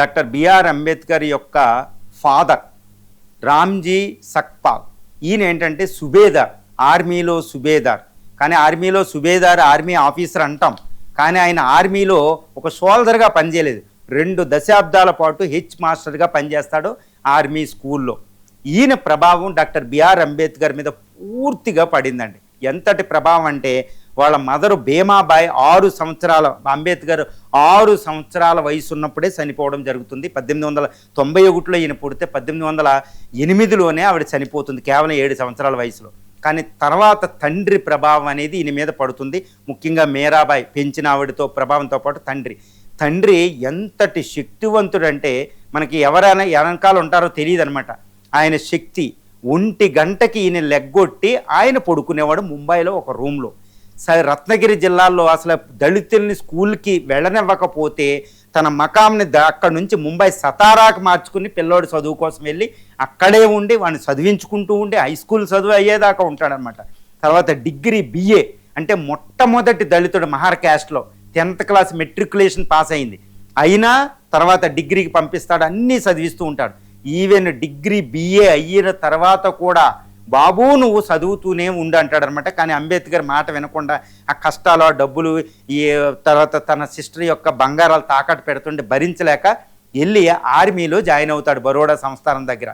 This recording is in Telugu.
డాక్టర్ బిఆర్ అంబేద్కర్ యొక్క ఫాదర్ రామ్జీ సక్పాల్. ఈయన ఏంటంటే సుబేదార్, ఆర్మీలో సుబేదార్. కానీ ఆర్మీలో సుబేదార్ ఆర్మీ ఆఫీసర్ అంటాం, కానీ ఆయన ఆర్మీలో ఒక సోల్జర్గా పనిచేయలేదు. 2 దశాబ్దాల పాటు హెచ్ మాస్టర్గా పనిచేస్తాడు ఆర్మీ స్కూల్లో. ఈయన ప్రభావం డాక్టర్ బిఆర్ అంబేద్కర్ మీద పూర్తిగా పడిందండి. ఎంతటి ప్రభావం అంటే వాళ్ళ మదరు భీమాబాయి 6 సంవత్సరాల, అంబేద్కర్ 6 సంవత్సరాల వయసు ఉన్నప్పుడే చనిపోవడం జరుగుతుంది. 1891లో ఈయన పుడితే 1808లోనే ఆవిడ చనిపోతుంది, కేవలం 7 సంవత్సరాల వయసులో. కానీ తర్వాత తండ్రి ప్రభావం అనేది ఈయన మీద పడుతుంది. ముఖ్యంగా మీరాబాయి పెంచిన ఆవిడతో ప్రభావంతో పాటు తండ్రి ఎంతటి శక్తివంతుడంటే మనకి ఎవరైనా వెనకాల ఉంటారో తెలియదు అనమాట. ఆయన శక్తి 1 గంటకి ఈయన లెగ్గొట్టి ఆయన పడుకునేవాడు ముంబైలో ఒక రూమ్లో. రత్నగిరి జిల్లాలో అసలు దళితుల్ని స్కూల్కి వెళ్ళనివ్వకపోతే తన మకాంని అక్కడి నుంచి ముంబై సతారాకు మార్చుకుని పిల్లోడు చదువు కోసం వెళ్ళి అక్కడే ఉండి వాడిని చదివించుకుంటూ ఉండి హై స్కూల్ చదువు అయ్యేదాకా ఉంటాడనమాట. తర్వాత డిగ్రీ BA అంటే మొట్టమొదటి దళితుడు మహార్ క్యాస్ట్లో 10th క్లాస్ మెట్రికులేషన్ పాస్ అయింది. అయినా తర్వాత డిగ్రీకి పంపిస్తాడు, అన్నీ చదివిస్తూ ఉంటాడు. ఈవెన్ డిగ్రీ BA అయిన తర్వాత కూడా బాబు నువ్వు చదువుతూనే ఉండు అంటాడనమాట. కానీ అంబేద్కర్ మాట వినకుండా ఆ కష్టాలు, ఆ డబ్బులు, ఈ తర్వాత తన సిస్టర్ యొక్క బంగారాలు తాకట్టు పెడుతుంటే భరించలేక వెళ్ళి ఆర్మీలో జాయిన్ అవుతాడు బరోడా సంస్థానం దగ్గర.